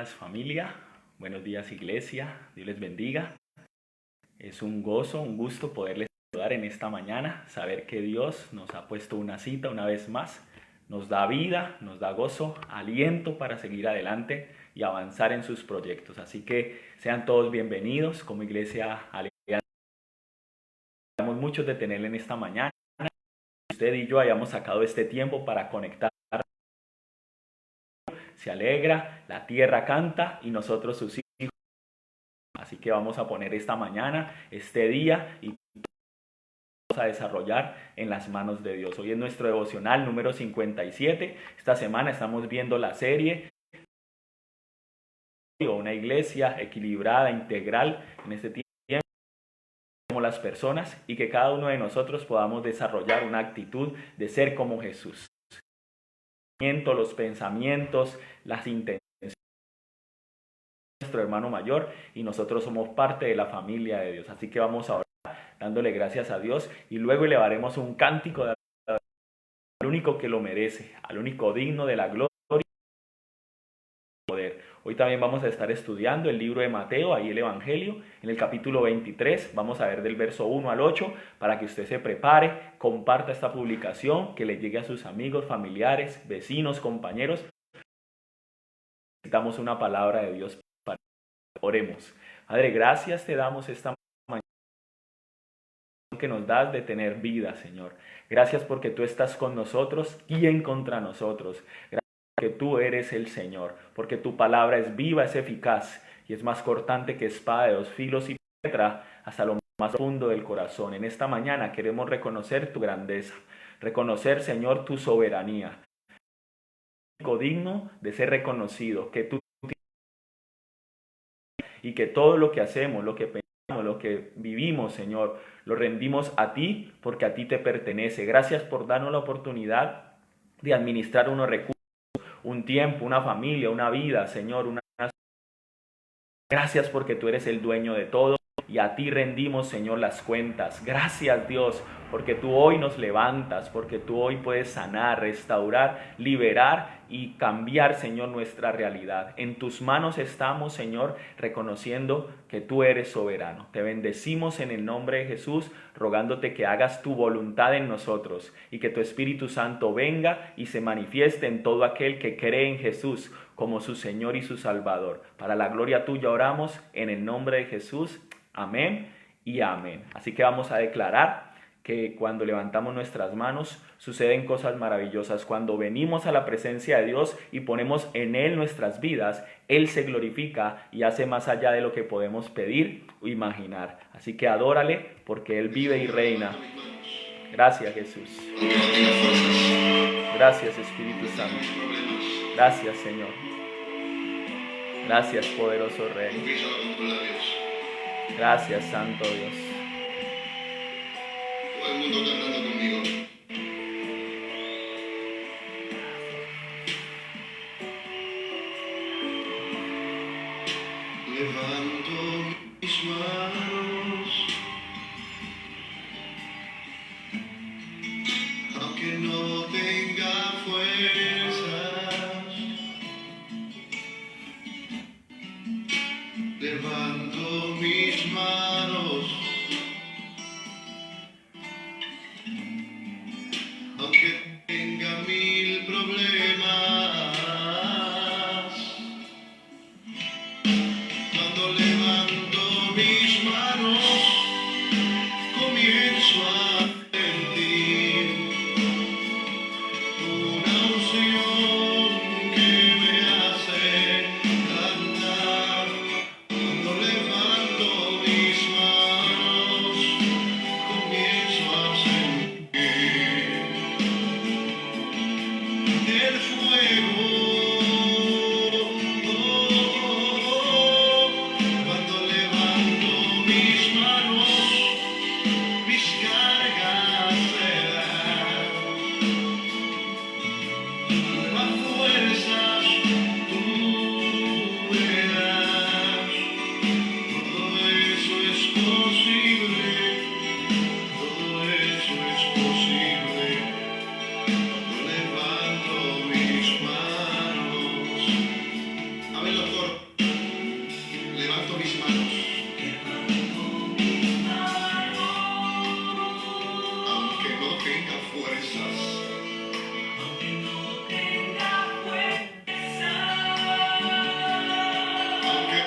días familia, buenos días iglesia, Dios les bendiga. Es un gozo, un gusto poderles saludar en esta mañana, saber que Dios nos ha puesto una cita una vez más, nos da vida, nos da gozo, aliento para seguir adelante y avanzar en sus proyectos. Así que sean todos bienvenidos como Iglesia Alianza. Estamos muchos de tenerle en esta mañana. Usted y yo hayamos sacado este tiempo para conectar. Se alegra, la tierra canta y nosotros sus hijos. Así que vamos a poner esta mañana, este día y vamos a desarrollar en las manos de Dios. Hoy es nuestro devocional número 57. Esta semana estamos viendo la serie Una iglesia equilibrada, integral en este tiempo como las personas y que cada uno de nosotros podamos desarrollar una actitud de ser como Jesús. Los pensamientos, las intenciones de nuestro hermano mayor y nosotros somos parte de la familia de Dios. Así que vamos a orar dándole gracias a Dios y luego elevaremos un cántico al único que lo merece, al único digno de la gloria y poder. Hoy también vamos a estar estudiando el libro de Mateo, ahí el Evangelio, en el capítulo 23, vamos a ver del verso 1 al 8, para que usted se prepare, comparta esta publicación, que le llegue a sus amigos, familiares, vecinos, compañeros. Necesitamos una palabra de Dios para oremos. Padre, gracias te damos esta mañana que nos das de tener vida, Señor. Gracias porque tú estás con nosotros. ¿Quién contra nosotros? Gracias porque tú eres el Señor, porque tu palabra es viva, es eficaz y es más cortante que espada de dos filos y penetra hasta lo más profundo del corazón. En esta mañana queremos reconocer tu grandeza, reconocer, Señor, tu soberanía. Digno de ser reconocido, que tú y que todo lo que hacemos, lo que pensamos, lo que vivimos, Señor, lo rendimos a ti porque a ti te pertenece. Gracias por darnos la oportunidad de administrar unos recursos, un tiempo, una familia, una vida, Señor. Gracias porque tú eres el dueño de todo y a ti rendimos, Señor, las cuentas. Gracias, Dios, porque tú hoy nos levantas, porque tú hoy puedes sanar, restaurar, liberar y cambiar, Señor, nuestra realidad. En tus manos estamos, Señor, reconociendo que tú eres soberano. Te bendecimos en el nombre de Jesús, rogándote que hagas tu voluntad en nosotros y que tu Espíritu Santo venga y se manifieste en todo aquel que cree en Jesús como su Señor y su Salvador. Para la gloria tuya oramos en el nombre de Jesús. Amén y amén. Así que vamos a declarar que cuando levantamos nuestras manos suceden cosas maravillosas. Cuando venimos a la presencia de Dios y ponemos en Él nuestras vidas, Él se glorifica y hace más allá de lo que podemos pedir o imaginar. Así que adórale porque Él vive y reina. Gracias, Jesús. Gracias, Espíritu Santo. Gracias, Señor. Gracias, poderoso Rey. Gracias, Santo Dios. Todo el mundo cantando conmigo. Levanto mis manos, aunque no tenga fuerzas. Levanto mis manos, aunque tenga mil problemas. Cuando levanto mis manos, comienzo a sentir una unción que me hace cantar. Cuando levanto mis manos, comienzo a sentir el fuego.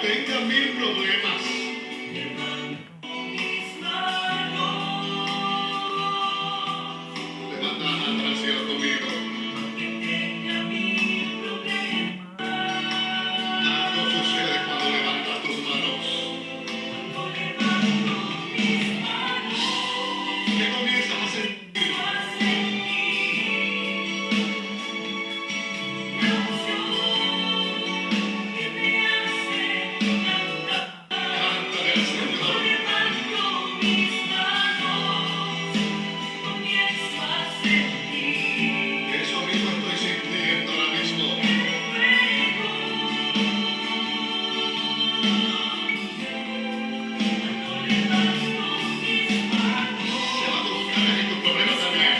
tenga 1000 problemas. Levanta las manos al cielo conmigo. Algo sucede cuando levantas tus manos. ¿Qué comienzas a sentir? Cántale al Señor. Eso mismo estoy sintiendo ahora mismo. Se va a buscar en tus problemas también.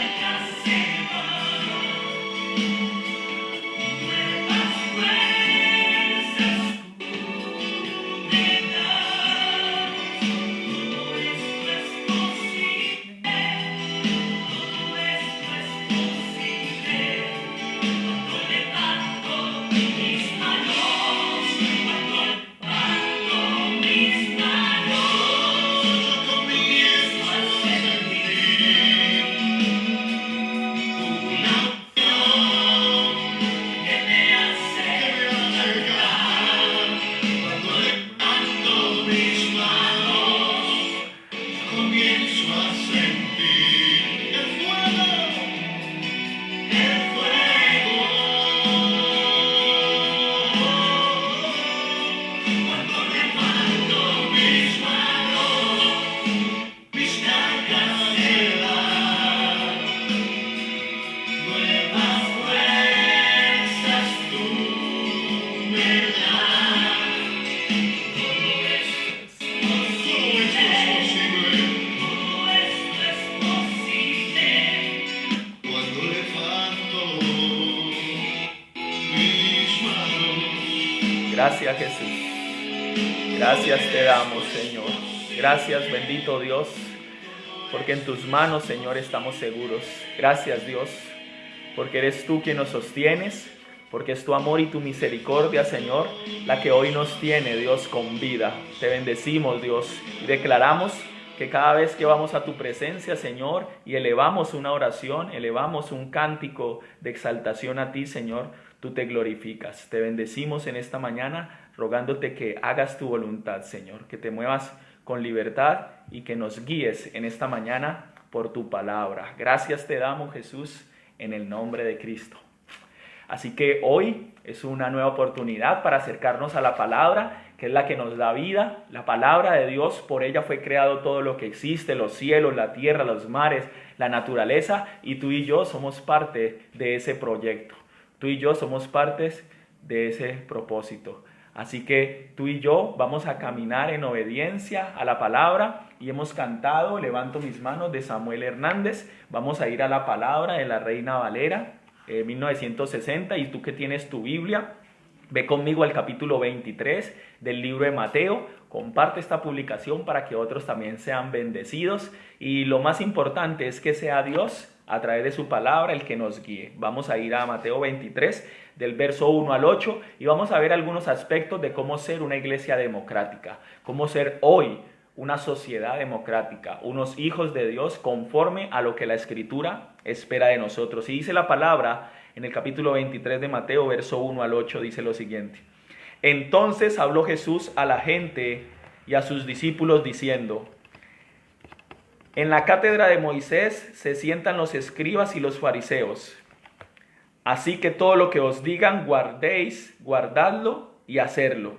Comienzo a sentir el fuego, el fuego. Cuando levanto mis manos, mis cargas se dan, nuevas fuerzas tú me das. Todo esto es posible. Cuando levanto mis manos. Gracias, Jesús. Gracias te damos, Señor. Gracias, bendito Dios, porque en tus manos, Señor, estamos seguros. Gracias, Dios, porque eres tú quien nos sostienes, porque es tu amor y tu misericordia, Señor, la que hoy nos tiene, Dios, con vida. Te bendecimos, Dios, y declaramos que cada vez que vamos a tu presencia, Señor, y elevamos una oración, elevamos un cántico de exaltación a ti, Señor, tú te glorificas. Te bendecimos en esta mañana, rogándote que hagas tu voluntad, Señor, que te muevas con libertad y que nos guíes en esta mañana por tu palabra. Gracias te damos, Jesús, en el nombre de Cristo. Así que hoy es una nueva oportunidad para acercarnos a la palabra, que es la que nos da vida. La palabra de Dios, por ella fue creado todo lo que existe, los cielos, la tierra, los mares, la naturaleza, y tú y yo somos parte de ese proyecto. Tú y yo somos partes de ese propósito. Así que tú y yo vamos a caminar en obediencia a la palabra, y hemos cantado Levanto mis manos de Samuel Hernández. Vamos a ir a la palabra de la Reina Valera 1960, y tú que tienes tu Biblia, ve conmigo al capítulo 23 del libro de Mateo. Comparte esta publicación para que otros también sean bendecidos, y lo más importante es que sea Dios a través de su palabra el que nos guíe. Vamos a ir a Mateo 23 del verso 1 al 8 y vamos a ver algunos aspectos de cómo ser una iglesia democrática, cómo ser hoy una sociedad democrática, unos hijos de Dios conforme a lo que la Escritura espera de nosotros. Y dice la palabra en el capítulo 23 de Mateo, verso 1 al 8, dice lo siguiente: Entonces habló Jesús a la gente y a sus discípulos diciendo: En la cátedra de Moisés se sientan los escribas y los fariseos. Así que todo lo que os digan guardéis, guardadlo y hacerlo.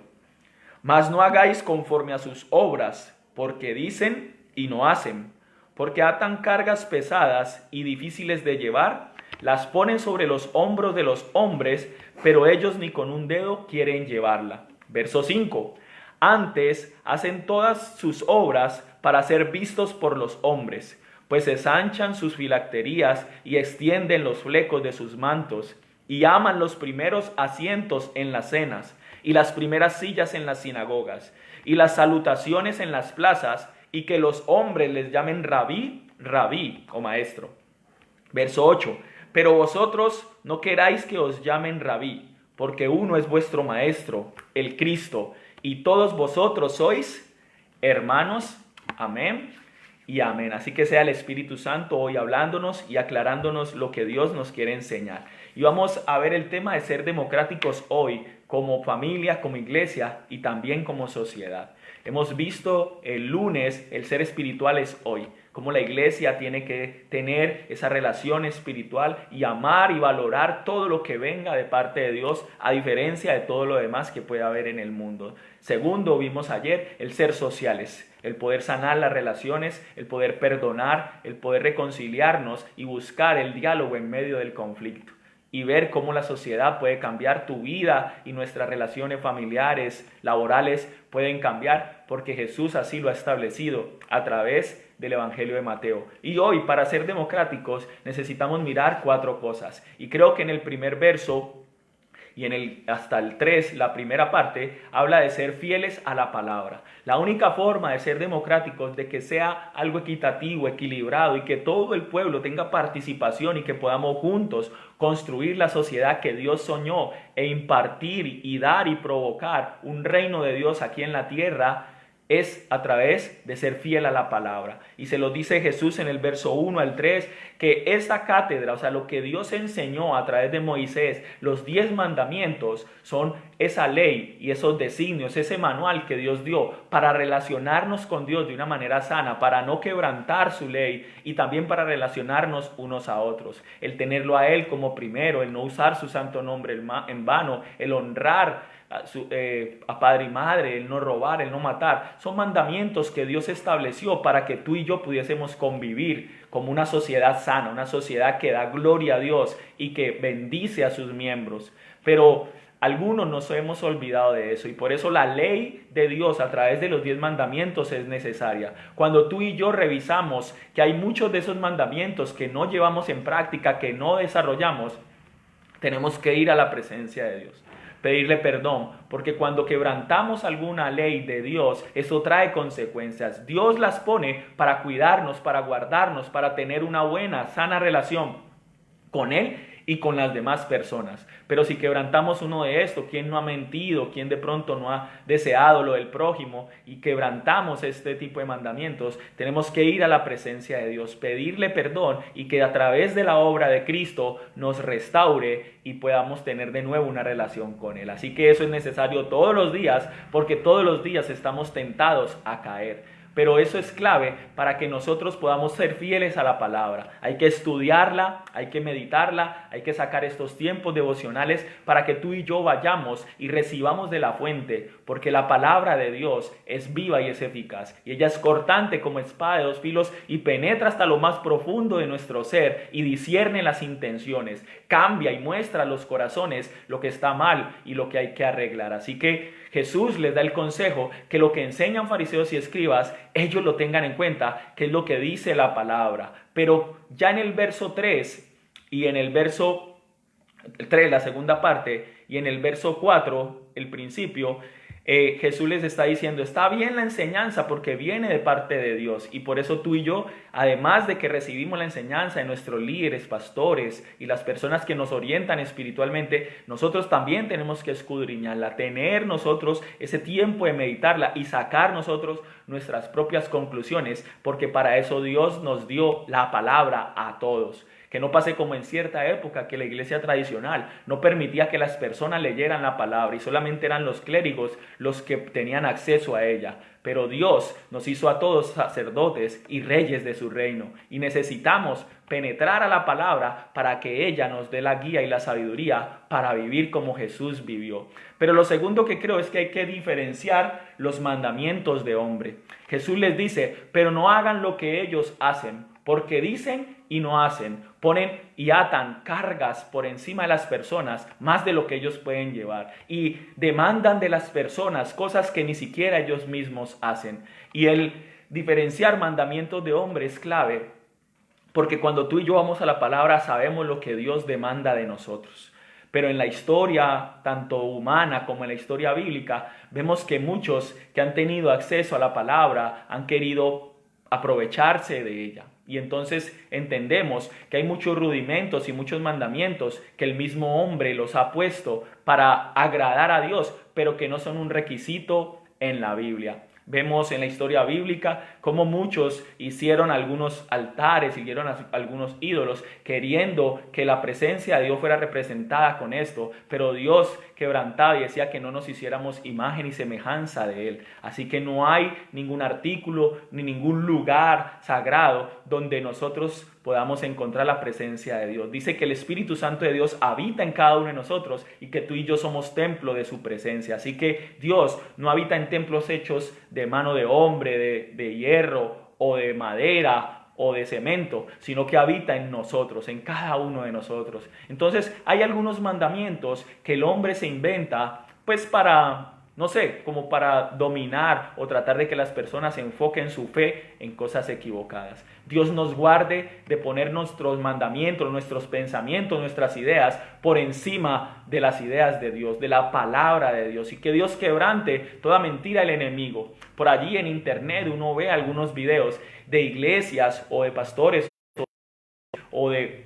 Mas no hagáis conforme a sus obras, porque dicen y no hacen, porque atan cargas pesadas y difíciles de llevar, las ponen sobre los hombros de los hombres, pero ellos ni con un dedo quieren llevarla. Verso 5. Antes hacen todas sus obras para ser vistos por los hombres, pues ensanchan sus filacterías y extienden los flecos de sus mantos, y aman los primeros asientos en las cenas, y las primeras sillas en las sinagogas, y las salutaciones en las plazas, y que los hombres les llamen rabí, rabí, o maestro. Verso 8. Pero vosotros no queráis que os llamen rabí, porque uno es vuestro maestro, el Cristo, y todos vosotros sois hermanos. Amén y amén. Así que sea el Espíritu Santo hoy hablándonos y aclarándonos lo que Dios nos quiere enseñar. Y vamos a ver el tema de ser democráticos hoy, como familia, como iglesia y también como sociedad. Hemos visto el lunes el ser espiritual es hoy, cómo la iglesia tiene que tener esa relación espiritual y amar y valorar todo lo que venga de parte de Dios, a diferencia de todo lo demás que puede haber en el mundo. Segundo, vimos ayer el ser sociales, el poder sanar las relaciones, el poder perdonar, el poder reconciliarnos y buscar el diálogo en medio del conflicto. Y ver cómo la sociedad puede cambiar tu vida y nuestras relaciones familiares, laborales pueden cambiar porque Jesús así lo ha establecido a través del Evangelio de Mateo. Y hoy, para ser democráticos, necesitamos mirar 4 cosas. Y creo que en el primer verso y hasta el 3, la primera parte, habla de ser fieles a la palabra. La única forma de ser democráticos, de que sea algo equitativo, equilibrado y que todo el pueblo tenga participación y que podamos juntos construir la sociedad que Dios soñó e impartir y dar y provocar un reino de Dios aquí en la tierra, es a través de ser fiel a la palabra. Y se lo dice Jesús en el verso 1 al 3, que esta cátedra, o sea, lo que Dios enseñó a través de Moisés, los 10 mandamientos, son esa ley y esos designios, ese manual que Dios dio para relacionarnos con Dios de una manera sana, para no quebrantar su ley y también para relacionarnos unos a otros. El tenerlo a Él como primero, el no usar su santo nombre en vano, el honrar a padre y madre, el no robar, el no matar, son mandamientos que Dios estableció para que tú y yo pudiésemos convivir como una sociedad sana, una sociedad que da gloria a Dios y que bendice a sus miembros. Pero algunos nos hemos olvidado de eso y por eso la ley de Dios a través de los 10 mandamientos es necesaria. Cuando tú y yo revisamos que hay muchos de esos mandamientos que no llevamos en práctica, que no desarrollamos, tenemos que ir a la presencia de Dios, pedirle perdón, porque cuando quebrantamos alguna ley de Dios, eso trae consecuencias. Dios las pone para cuidarnos, para guardarnos, para tener una buena, sana relación con Él y con las demás personas. Pero si quebrantamos uno de estos, ¿quién no ha mentido? ¿Quién de pronto no ha deseado lo del prójimo? Y quebrantamos este tipo de mandamientos, tenemos que ir a la presencia de Dios, pedirle perdón y que a través de la obra de Cristo nos restaure y podamos tener de nuevo una relación con Él. Así que eso es necesario todos los días, porque todos los días estamos tentados a caer. Pero eso es clave para que nosotros podamos ser fieles a la palabra. Hay que estudiarla, hay que meditarla, hay que sacar estos tiempos devocionales para que tú y yo vayamos y recibamos de la fuente, porque la palabra de Dios es viva y es eficaz. Y ella es cortante como espada de 2 filos y penetra hasta lo más profundo de nuestro ser y discierne las intenciones, cambia y muestra a los corazones lo que está mal y lo que hay que arreglar. Así que Jesús les da el consejo que lo que enseñan fariseos y escribas, ellos lo tengan en cuenta, que es lo que dice la palabra. Pero ya en el verso 3 y en el verso 3, la segunda parte, y en el verso 4, el principio, Jesús les está diciendo, está bien la enseñanza porque viene de parte de Dios y por eso tú y yo, además de que recibimos la enseñanza de nuestros líderes, pastores y las personas que nos orientan espiritualmente, nosotros también tenemos que escudriñarla, tener nosotros ese tiempo de meditarla y sacar nosotros nuestras propias conclusiones, porque para eso Dios nos dio la palabra a todos. Que no pase como en cierta época que la iglesia tradicional no permitía que las personas leyeran la palabra y solamente eran los clérigos los que tenían acceso a ella. Pero Dios nos hizo a todos sacerdotes y reyes de su reino y necesitamos penetrar a la palabra para que ella nos dé la guía y la sabiduría para vivir como Jesús vivió. Pero lo segundo que creo es que hay que diferenciar los mandamientos de hombre. Jesús les dice, pero no hagan lo que ellos hacen, porque dicen y no hacen, ponen y atan cargas por encima de las personas, más de lo que ellos pueden llevar, y demandan de las personas cosas que ni siquiera ellos mismos hacen. Y el diferenciar mandamientos de hombre es clave, porque cuando tú y yo vamos a la palabra sabemos lo que Dios demanda de nosotros. Pero en la historia, tanto humana como en la historia bíblica, vemos que muchos que han tenido acceso a la palabra han querido aprovecharse de ella. Y entonces entendemos que hay muchos rudimentos y muchos mandamientos que el mismo hombre los ha puesto para agradar a Dios, pero que no son un requisito en la Biblia. Vemos en la historia bíblica cómo muchos hicieron algunos altares, hicieron algunos ídolos, queriendo que la presencia de Dios fuera representada con esto, pero Dios quebrantaba y decía que no nos hiciéramos imagen y semejanza de Él. Así que no hay ningún artículo ni ningún lugar sagrado donde nosotros podamos encontrar la presencia de Dios. Dice que el Espíritu Santo de Dios habita en cada uno de nosotros y que tú y yo somos templo de su presencia. Así que Dios no habita en templos hechos de mano de hombre, de hierro o de madera o de cemento, sino que habita en nosotros, en cada uno de nosotros. Entonces hay algunos mandamientos que el hombre se inventa pues para, no sé, como para dominar o tratar de que las personas enfoquen su fe en cosas equivocadas. Dios nos guarde de poner nuestros mandamientos, nuestros pensamientos, nuestras ideas por encima de las ideas de Dios, de la palabra de Dios, y que Dios quebrante toda mentira del enemigo. Por allí en internet uno ve algunos videos de iglesias o de pastores o de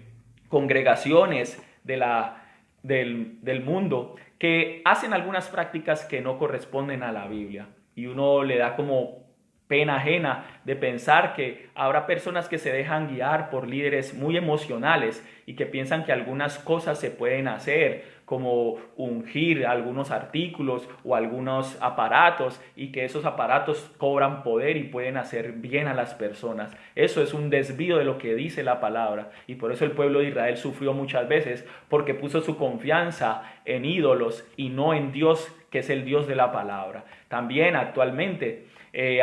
congregaciones del mundo que hacen algunas prácticas que no corresponden a la Biblia, y uno le da como pena ajena de pensar que habrá personas que se dejan guiar por líderes muy emocionales y que piensan que algunas cosas se pueden hacer, como ungir algunos artículos o algunos aparatos, y que esos aparatos cobran poder y pueden hacer bien a las personas. Eso es un desvío de lo que dice la palabra, y por eso el pueblo de Israel sufrió muchas veces, porque puso su confianza en ídolos y no en Dios, que es el Dios de la palabra. También actualmente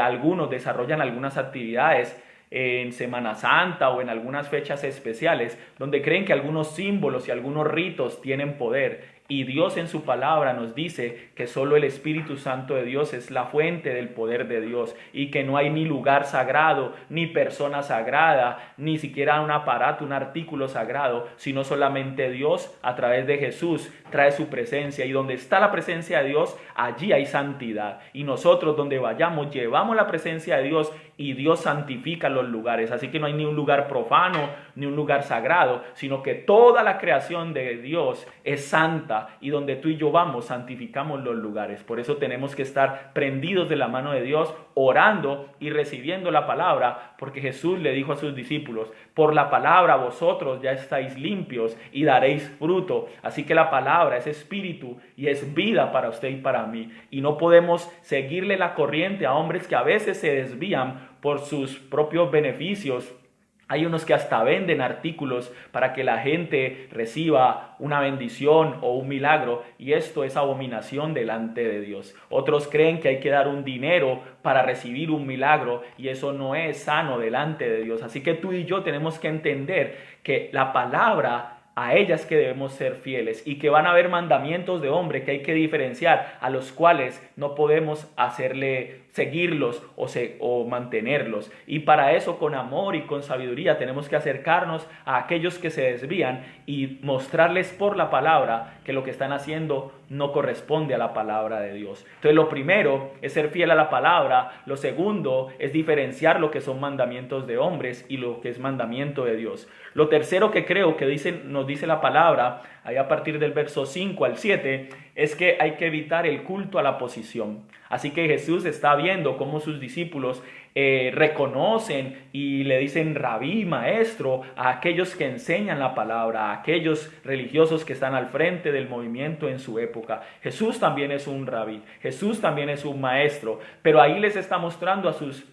algunos desarrollan algunas actividades en Semana Santa o en algunas fechas especiales donde creen que algunos símbolos y algunos ritos tienen poder, y Dios en su palabra nos dice que solo el Espíritu Santo de Dios es la fuente del poder de Dios, y que no hay ni lugar sagrado, ni persona sagrada, ni siquiera un aparato, un artículo sagrado, sino solamente Dios a través de Jesús trae su presencia, y donde está la presencia de Dios, allí hay santidad, y nosotros donde vayamos llevamos la presencia de Dios, y Dios santifica los lugares. Así que no hay ni un lugar profano ni un lugar sagrado, sino que toda la creación de Dios es santa, y donde tú y yo vamos santificamos los lugares. Por eso tenemos que estar prendidos de la mano de Dios, orando y recibiendo la palabra, porque Jesús le dijo a sus discípulos: por la palabra vosotros ya estáis limpios y daréis fruto. Así que la palabra es espíritu y es vida para usted y para mí, y no podemos seguirle la corriente a hombres que a veces se desvían por sus propios beneficios. Hay unos que hasta venden artículos para que la gente reciba una bendición o un milagro, y esto es abominación delante de Dios. Otros creen que hay que dar un dinero para recibir un milagro, y eso no es sano delante de Dios. Así que tú y yo tenemos que entender que la palabra, a ellas que debemos ser fieles, y que van a haber mandamientos de hombre que hay que diferenciar, a los cuales no podemos seguirlos o mantenerlos. Y para eso, con amor y con sabiduría, tenemos que acercarnos a aquellos que se desvían y mostrarles por la palabra que lo que están haciendo no corresponde a la palabra de Dios. Entonces, lo primero es ser fiel a la palabra. Lo segundo es diferenciar lo que son mandamientos de hombres y lo que es mandamiento de Dios. Lo tercero que creo que nos dice la palabra, ahí a partir del verso 5 al 7, es que hay que evitar el culto a la posición. Así que Jesús está viendo cómo sus discípulos reconocen y le dicen rabí, maestro, a aquellos que enseñan la palabra, a aquellos religiosos que están al frente del movimiento en su época. Jesús también es un rabí, Jesús también es un maestro, pero ahí les está mostrando a sus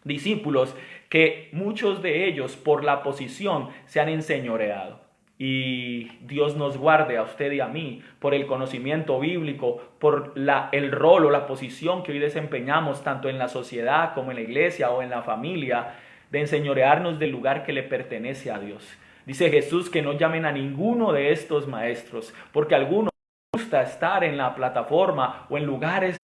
discípulos que muchos de ellos por la posición se han enseñoreado. Y Dios nos guarde a usted y a mí por el conocimiento bíblico, por el rol o la posición que hoy desempeñamos tanto en la sociedad como en la iglesia o en la familia, de enseñorearnos del lugar que le pertenece a Dios. Dice Jesús que no llamen a ninguno de estos maestros, porque a algunos les gusta estar en la plataforma o en lugares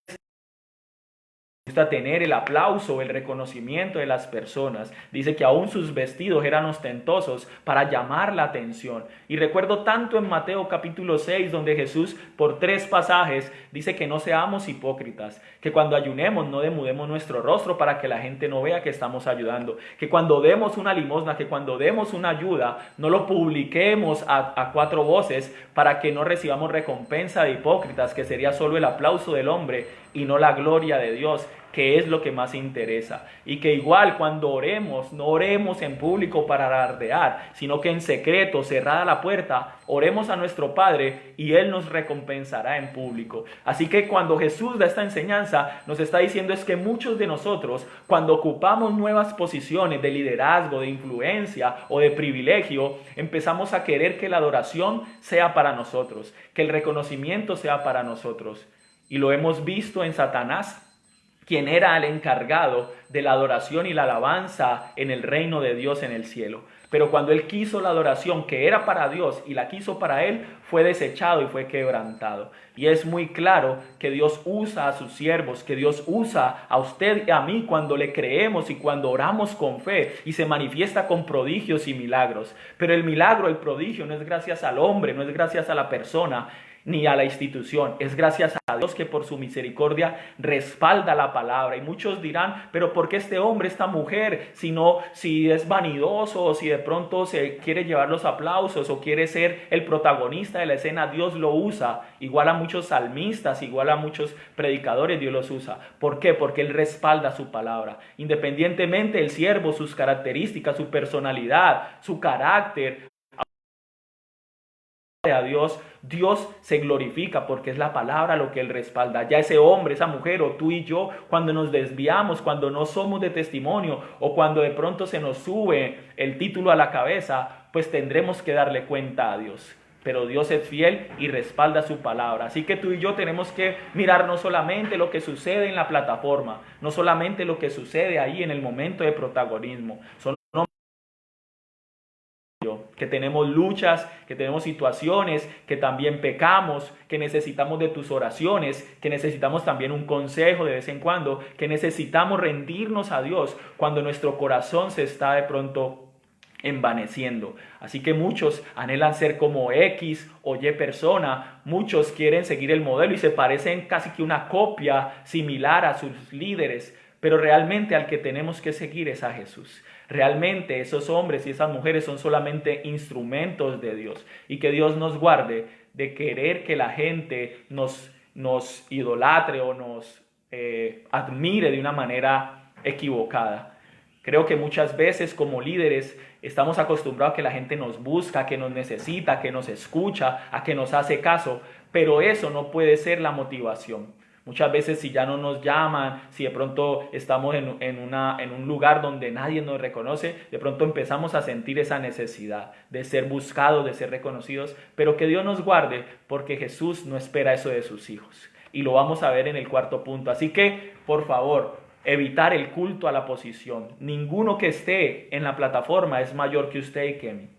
gusta tener el aplauso, el reconocimiento de las personas. Dice que aún sus vestidos eran ostentosos para llamar la atención. Y recuerdo tanto en Mateo capítulo 6, donde Jesús por 3 pasajes dice que no seamos hipócritas, que cuando ayunemos no demudemos nuestro rostro para que la gente no vea que estamos ayudando, que cuando demos una limosna, que cuando demos una ayuda, no lo publiquemos a 4 voces para que no recibamos recompensa de hipócritas, que sería solo el aplauso del hombre y no la gloria de Dios, que es lo que más interesa. Y que igual cuando oremos, no oremos en público para alardear, sino que en secreto, cerrada la puerta, oremos a nuestro Padre y Él nos recompensará en público. Así que cuando Jesús da esta enseñanza, nos está diciendo es que muchos de nosotros, cuando ocupamos nuevas posiciones de liderazgo, de influencia o de privilegio, empezamos a querer que la adoración sea para nosotros, que el reconocimiento sea para nosotros. Y lo hemos visto en Satanás, quien era el encargado de la adoración y la alabanza en el reino de Dios en el cielo. Pero cuando él quiso la adoración que era para Dios y la quiso para él, fue desechado y fue quebrantado. Y es muy claro que Dios usa a sus siervos, que Dios usa a usted y a mí cuando le creemos y cuando oramos con fe, y se manifiesta con prodigios y milagros. Pero el milagro, el prodigio, no es gracias al hombre, no es gracias a la persona, ni a la institución. Es gracias a Dios que por su misericordia respalda la palabra. Y muchos dirán, pero ¿por qué este hombre, esta mujer? Si es vanidoso, o si de pronto se quiere llevar los aplausos o quiere ser el protagonista de la escena, Dios lo usa. Igual a muchos salmistas, igual a muchos predicadores, Dios los usa. ¿Por qué? Porque Él respalda su palabra. Independientemente del siervo, sus características, su personalidad, su carácter, a Dios, Dios se glorifica porque es la palabra lo que Él respalda. Ya ese hombre, esa mujer o tú y yo, cuando nos desviamos, cuando no somos de testimonio o cuando de pronto se nos sube el título a la cabeza, pues tendremos que darle cuenta a Dios. Pero Dios es fiel y respalda su palabra. Así que tú y yo tenemos que mirar no solamente lo que sucede en la plataforma, no solamente lo que sucede ahí en el momento de protagonismo. Que tenemos luchas, que tenemos situaciones, que también pecamos, que necesitamos de tus oraciones, que necesitamos también un consejo de vez en cuando, que necesitamos rendirnos a Dios cuando nuestro corazón se está de pronto envaneciendo. Así que muchos anhelan ser como X o Y persona, muchos quieren seguir el modelo y se parecen casi que una copia similar a sus líderes, pero realmente al que tenemos que seguir es a Jesús. Realmente esos hombres y esas mujeres son solamente instrumentos de Dios, y que Dios nos guarde de querer que la gente nos idolatre o nos admire de una manera equivocada. Creo que muchas veces como líderes estamos acostumbrados a que la gente nos busca, que nos necesita, que nos escucha, a que nos hace caso, pero eso no puede ser la motivación. Muchas veces si ya no nos llaman, si de pronto estamos en un lugar donde nadie nos reconoce, de pronto empezamos a sentir esa necesidad de ser buscados, de ser reconocidos, pero que Dios nos guarde porque Jesús no espera eso de sus hijos. Y lo vamos a ver en el 4.º punto. Así que, por favor, evitar el culto a la posición. Ninguno que esté en la plataforma es mayor que usted y que mí.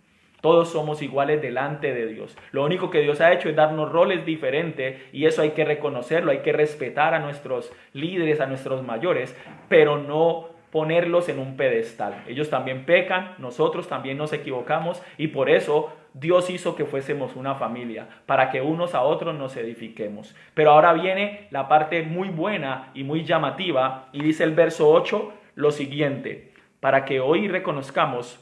Todos somos iguales delante de Dios. Lo único que Dios ha hecho es darnos roles diferentes y eso hay que reconocerlo, hay que respetar a nuestros líderes, a nuestros mayores, pero no ponerlos en un pedestal. Ellos también pecan, nosotros también nos equivocamos y por eso Dios hizo que fuésemos una familia, para que unos a otros nos edifiquemos. Pero ahora viene la parte muy buena y muy llamativa y dice el verso 8 lo siguiente: para que hoy reconozcamos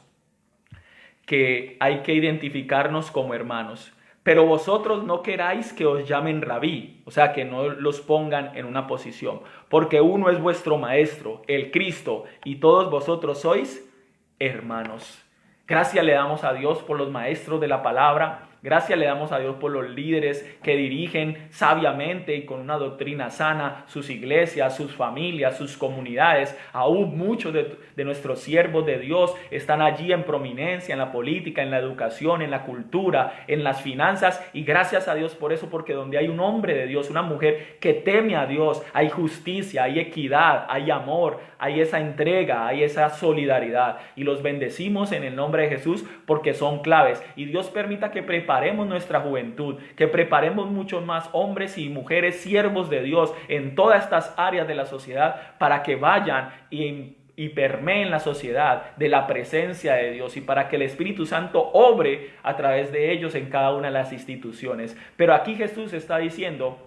que hay que identificarnos como hermanos. Pero vosotros no queráis que os llamen rabí, o sea, que no los pongan en una posición, porque uno es vuestro maestro, el Cristo, y todos vosotros sois hermanos. Gracias le damos a Dios por los maestros de la palabra. Gracias le damos a Dios por los líderes que dirigen sabiamente y con una doctrina sana sus iglesias, sus familias, sus comunidades. Aún muchos de nuestros siervos de Dios están allí en prominencia, en la política, en la educación, en la cultura, en las finanzas. Y gracias a Dios por eso, porque donde hay un hombre de Dios, una mujer que teme a Dios, hay justicia, hay equidad, hay amor, hay esa entrega, hay esa solidaridad. Y los bendecimos en el nombre de Jesús porque son claves. Y Dios permita que preparemos preparemos nuestra juventud, que preparemos muchos más hombres y mujeres siervos de Dios en todas estas áreas de la sociedad para que vayan y permeen la sociedad de la presencia de Dios y para que el Espíritu Santo obre a través de ellos en cada una de las instituciones. Pero aquí Jesús está diciendo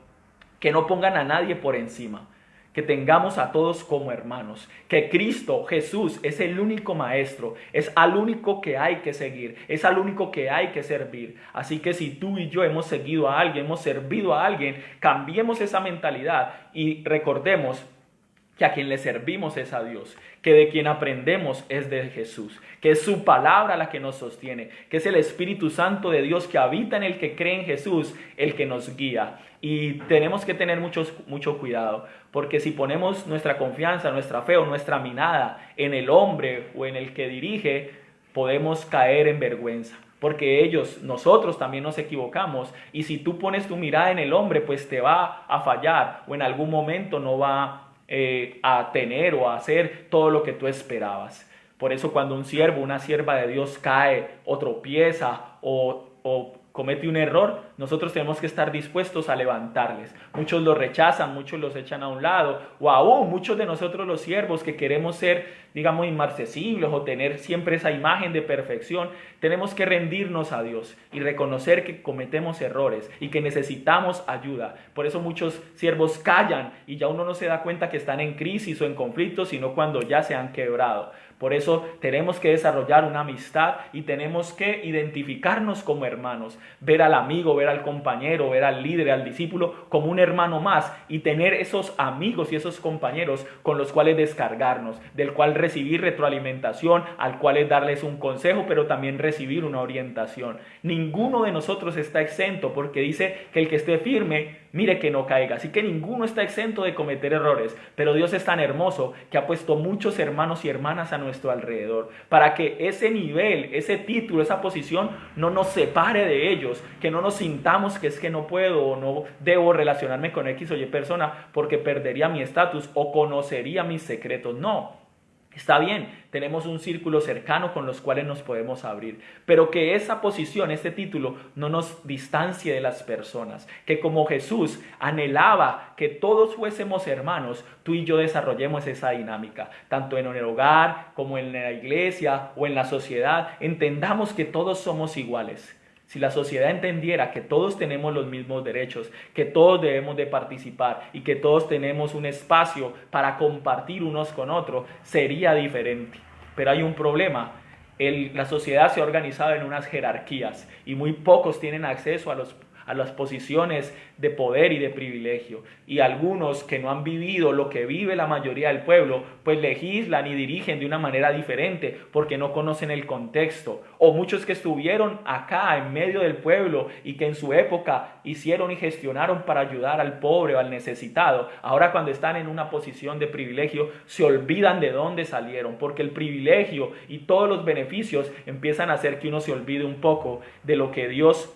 que no pongan a nadie por encima, que tengamos a todos como hermanos, que Cristo Jesús es el único maestro, es al único que hay que seguir, es al único que hay que servir. Así que si tú y yo hemos seguido a alguien, hemos servido a alguien, cambiemos esa mentalidad y recordemos que a quien le servimos es a Dios, que de quien aprendemos es de Jesús, que es su palabra la que nos sostiene, que es el Espíritu Santo de Dios que habita en el que cree en Jesús, el que nos guía. Y tenemos que tener mucho cuidado, porque si ponemos nuestra confianza, nuestra fe o nuestra mirada en el hombre o en el que dirige, podemos caer en vergüenza. Porque nosotros también nos equivocamos, y si tú pones tu mirada en el hombre, pues te va a fallar o en algún momento no va a tener o a hacer todo lo que tú esperabas. Por eso cuando un siervo, una sierva de Dios cae o tropieza o comete un error, nosotros tenemos que estar dispuestos a levantarles. Muchos los rechazan, muchos los echan a un lado, o aún muchos de nosotros los siervos que queremos ser, digamos, inmarcesibles o tener siempre esa imagen de perfección, tenemos que rendirnos a Dios y reconocer que cometemos errores y que necesitamos ayuda. Por eso muchos siervos callan y ya uno no se da cuenta que están en crisis o en conflicto, sino cuando ya se han quebrado. Por eso tenemos que desarrollar una amistad y tenemos que identificarnos como hermanos, ver al amigo, ver al compañero, ver al líder, al discípulo como un hermano más y tener esos amigos y esos compañeros con los cuales descargarnos, del cual recibir retroalimentación, al cual es darles un consejo, pero también recibir una orientación. Ninguno de nosotros está exento, porque dice que el que esté firme, mire que no caiga. Así que ninguno está exento de cometer errores, pero Dios es tan hermoso que ha puesto muchos hermanos y hermanas a nuestro alrededor para que ese nivel, ese título, esa posición no nos separe de ellos, que no nos sintamos que es que no puedo o no debo relacionarme con X o Y persona porque perdería mi estatus o conocería mis secretos. No. Está bien, tenemos un círculo cercano con los cuales nos podemos abrir, pero que esa posición, este título, no nos distancie de las personas, que como Jesús anhelaba que todos fuésemos hermanos, tú y yo desarrollemos esa dinámica, tanto en el hogar como en la iglesia o en la sociedad, entendamos que todos somos iguales. Si la sociedad entendiera que todos tenemos los mismos derechos, que todos debemos de participar y que todos tenemos un espacio para compartir unos con otros, sería diferente. Pero hay un problema. La sociedad se ha organizado en unas jerarquías y muy pocos tienen acceso a las posiciones de poder y de privilegio. Y algunos que no han vivido lo que vive la mayoría del pueblo, pues legislan y dirigen de una manera diferente porque no conocen el contexto. O muchos que estuvieron acá en medio del pueblo y que en su época hicieron y gestionaron para ayudar al pobre o al necesitado, ahora cuando están en una posición de privilegio se olvidan de dónde salieron, porque el privilegio y todos los beneficios empiezan a hacer que uno se olvide un poco de lo que Dios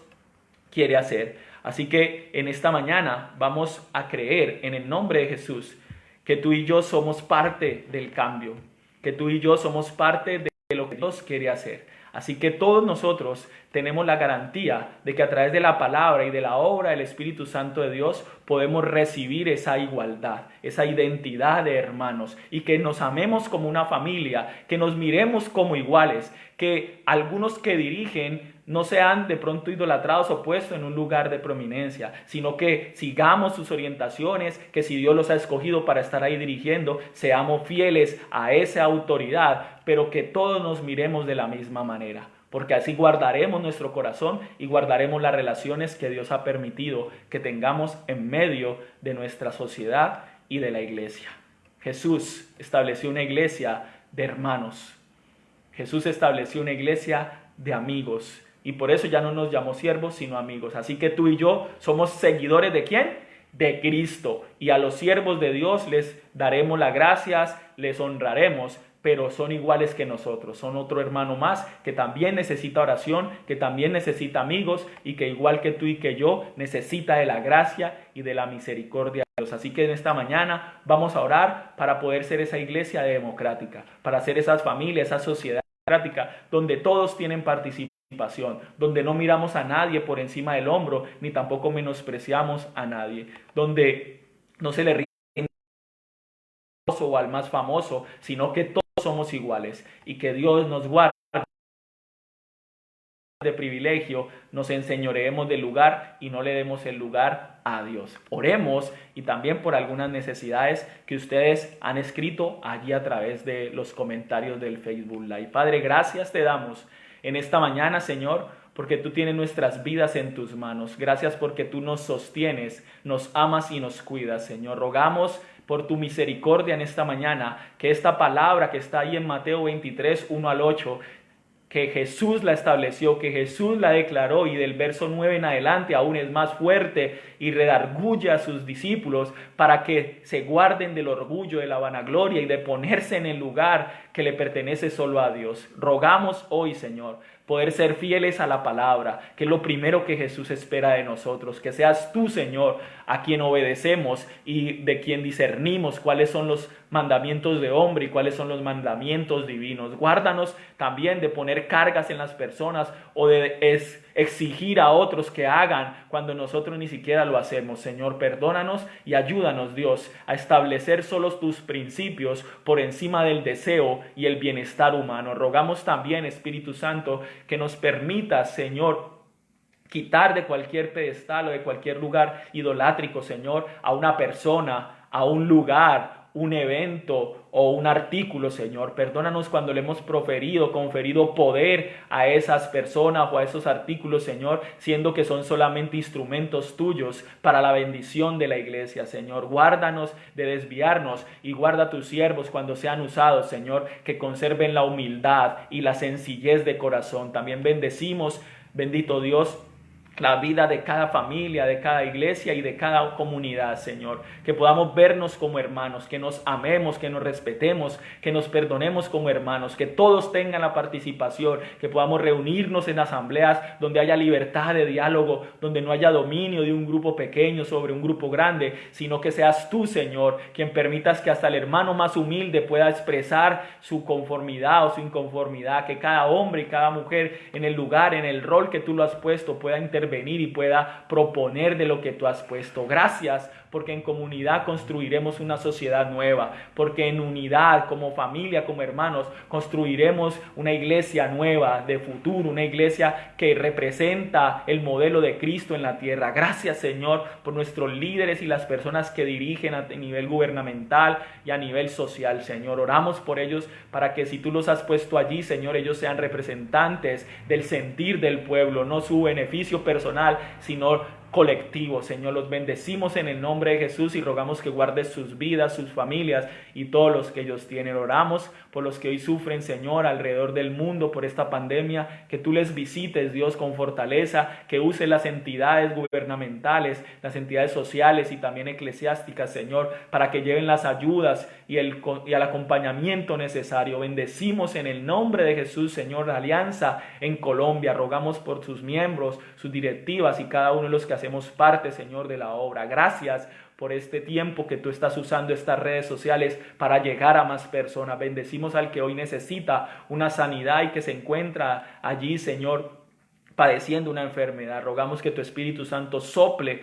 quiere hacer. Así que en esta mañana vamos a creer en el nombre de Jesús que tú y yo somos parte del cambio, que tú y yo somos parte de lo que Dios quiere hacer. Así que todos nosotros tenemos la garantía de que a través de la palabra y de la obra del Espíritu Santo de Dios podemos recibir esa igualdad, esa identidad de hermanos y que nos amemos como una familia, que nos miremos como iguales, que algunos que dirigen no sean de pronto idolatrados o puestos en un lugar de prominencia, sino que sigamos sus orientaciones, que si Dios los ha escogido para estar ahí dirigiendo, seamos fieles a esa autoridad, pero que todos nos miremos de la misma manera, porque así guardaremos nuestro corazón y guardaremos las relaciones que Dios ha permitido que tengamos en medio de nuestra sociedad y de la iglesia. Jesús estableció una iglesia de hermanos. Jesús estableció una iglesia de amigos. Y por eso ya no nos llamó siervos, sino amigos. Así que tú y yo somos seguidores ¿de quién? De Cristo. Y a los siervos de Dios les daremos las gracias, les honraremos, pero son iguales que nosotros. Son otro hermano más que también necesita oración, que también necesita amigos y que igual que tú y que yo necesita de la gracia y de la misericordia de Dios. Así que en esta mañana vamos a orar para poder ser esa iglesia democrática, para ser esas familias, esa sociedad democrática donde todos tienen participación participación, donde no miramos a nadie por encima del hombro, ni tampoco menospreciamos a nadie, donde no se le ríe o al más famoso, sino que todos somos iguales y que Dios nos guarde de privilegio, nos enseñoreemos del lugar y no le demos el lugar a Dios. Oremos y también por algunas necesidades que ustedes han escrito allí a través de los comentarios del Facebook Live. Padre, gracias te damos en esta mañana, Señor, porque tú tienes nuestras vidas en tus manos. Gracias porque tú nos sostienes, nos amas y nos cuidas, Señor. Rogamos por tu misericordia en esta mañana, que esta palabra que está ahí en Mateo 23, 1 al 8, que Jesús la estableció, que Jesús la declaró y del verso 9 en adelante aún es más fuerte y redarguye a sus discípulos para que se guarden del orgullo, de la vanagloria y de ponerse en el lugar que le pertenece solo a Dios. Rogamos hoy, Señor, poder ser fieles a la palabra, que es lo primero que Jesús espera de nosotros, que seas tú, Señor, a quien obedecemos y de quien discernimos cuáles son los mandamientos de hombre y cuáles son los mandamientos divinos. Guárdanos también de poner cargas en las personas o de exigir a otros que hagan cuando nosotros ni siquiera lo hacemos. Señor, perdónanos y ayúdanos, Dios, a establecer solo tus principios por encima del deseo y el bienestar humano. Rogamos también, Espíritu Santo, que nos permitas, Señor, quitar de cualquier pedestal o de cualquier lugar idolátrico, Señor, a una persona, a un lugar, un evento o un artículo, Señor. Perdónanos cuando le hemos conferido poder a esas personas o a esos artículos, Señor, siendo que son solamente instrumentos tuyos para la bendición de la iglesia, Señor. Guárdanos de desviarnos y guarda a tus siervos cuando sean usados, Señor, que conserven la humildad y la sencillez de corazón. También bendecimos, bendito Dios, la vida de cada familia, de cada iglesia y de cada comunidad, Señor. Que podamos vernos como hermanos, que nos amemos, que nos respetemos, que nos perdonemos como hermanos, que todos tengan la participación, que podamos reunirnos en asambleas donde haya libertad de diálogo, donde no haya dominio de un grupo pequeño sobre un grupo grande, sino que seas tú, Señor, quien permitas que hasta el hermano más humilde pueda expresar su conformidad o su inconformidad, que cada hombre y cada mujer en el lugar, en el rol que tú lo has puesto, pueda intervenir y pueda proponer de lo que tú has puesto. Gracias, porque en comunidad construiremos una sociedad nueva, porque en unidad, como familia, como hermanos, construiremos una iglesia nueva de futuro, una iglesia que representa el modelo de Cristo en la tierra. Gracias, Señor, por nuestros líderes y las personas que dirigen a nivel gubernamental y a nivel social, Señor. Oramos por ellos para que si tú los has puesto allí, Señor, ellos sean representantes del sentir del pueblo, no su beneficio personal, sino colectivo, Señor. Los bendecimos en el nombre de Jesús y rogamos que guardes sus vidas, sus familias y todos los que ellos tienen. Oramos por los que hoy sufren, Señor, alrededor del mundo por esta pandemia, que tú les visites, Dios, con fortaleza, que use las entidades gubernamentales, las entidades sociales y también eclesiásticas, Señor, para que lleven las ayudas y el acompañamiento necesario. Bendecimos en el nombre de Jesús, Señor, la alianza en Colombia. Rogamos por sus miembros, sus directivas y cada uno de los que hacemos parte, Señor, de la obra. Gracias por este tiempo que tú estás usando estas redes sociales para llegar a más personas. Bendecimos al que hoy necesita una sanidad y que se encuentra allí, Señor, padeciendo una enfermedad. Rogamos que tu Espíritu Santo sople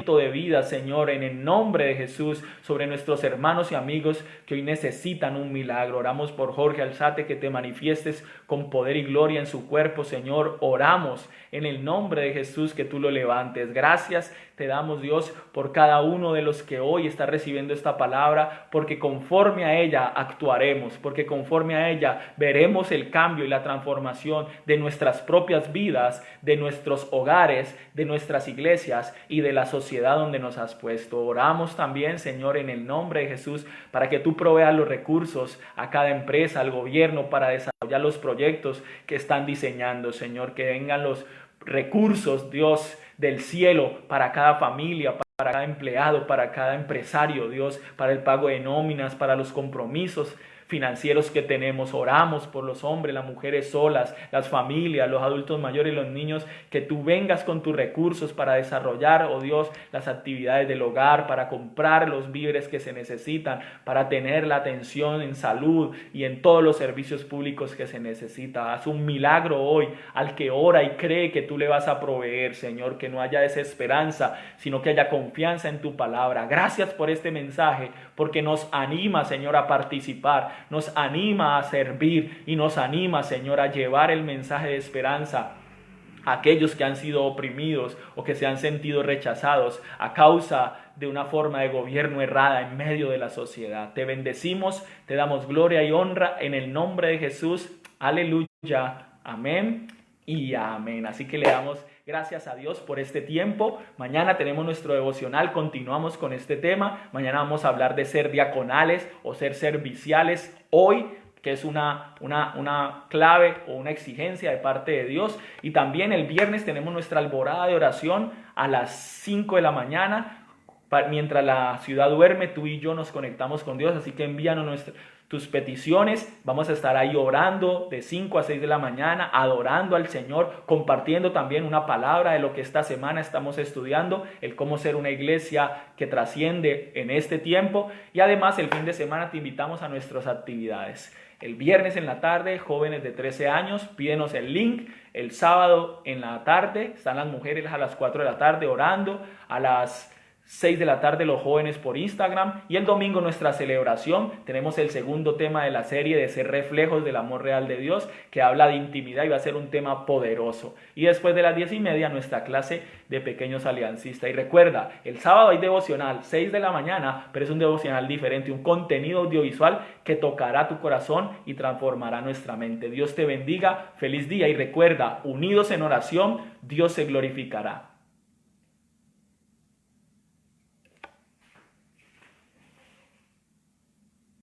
de vida, Señor, en el nombre de Jesús, sobre nuestros hermanos y amigos que hoy necesitan un milagro. Oramos por Jorge Alzate, que te manifiestes con poder y gloria en su cuerpo, Señor. Oramos en el nombre de Jesús que tú lo levantes. Gracias te damos, Dios, por cada uno de los que hoy está recibiendo esta palabra, porque conforme a ella actuaremos, porque conforme a ella veremos el cambio y la transformación de nuestras propias vidas, de nuestros hogares, de nuestras iglesias y de la sociedad donde nos has puesto. Oramos también, Señor, en el nombre de Jesús, para que tú proveas los recursos a cada empresa, al gobierno, para desarrollar los proyectos que están diseñando, Señor, que vengan los recursos, Dios, del cielo para cada familia, para cada empleado, para cada empresario, Dios, para el pago de nóminas, para los compromisos financieros que tenemos. Oramos por los hombres, las mujeres solas, las familias, los adultos mayores y los niños, que tú vengas con tus recursos para desarrollar, oh Dios, las actividades del hogar, para comprar los víveres que se necesitan, para tener la atención en salud y en todos los servicios públicos que se necesitan. Haz un milagro hoy al que ora y cree que tú le vas a proveer, Señor, que no haya desesperanza, sino que haya confianza en tu palabra. Gracias por este mensaje, porque nos anima, Señor, a participar, nos anima a servir y nos anima, Señor, a llevar el mensaje de esperanza a aquellos que han sido oprimidos o que se han sentido rechazados a causa de una forma de gobierno errada en medio de la sociedad. Te bendecimos, te damos gloria y honra en el nombre de Jesús. Aleluya. Amén y amén. Así que le damos gracias a Dios por este tiempo. Mañana tenemos nuestro devocional, continuamos con este tema. Mañana vamos a hablar de ser diaconales o ser serviciales hoy, que es una clave o una exigencia de parte de Dios. Y también el viernes tenemos nuestra alborada de oración a las 5 de la mañana. Mientras la ciudad duerme, tú y yo nos conectamos con Dios, así que envíanos tus peticiones. Vamos a estar ahí orando de 5 a 6 de la mañana, adorando al Señor, compartiendo también una palabra de lo que esta semana estamos estudiando, el cómo ser una iglesia que trasciende en este tiempo. Y además el fin de semana te invitamos a nuestras actividades. El viernes en la tarde, jóvenes de 13 años, pídenos el link. El sábado en la tarde, están las mujeres a las 4 de la tarde orando, a las 6 de la tarde los jóvenes por Instagram, y el domingo nuestra celebración. Tenemos el segundo tema de la serie de ser reflejos del amor real de Dios, que habla de intimidad y va a ser un tema poderoso. Y después de las 10:30 nuestra clase de pequeños aliancistas. Y recuerda, el sábado hay devocional 6 de la mañana, pero es un devocional diferente, un contenido audiovisual que tocará tu corazón y transformará nuestra mente. Dios te bendiga, feliz día, y recuerda, unidos en oración, Dios se glorificará.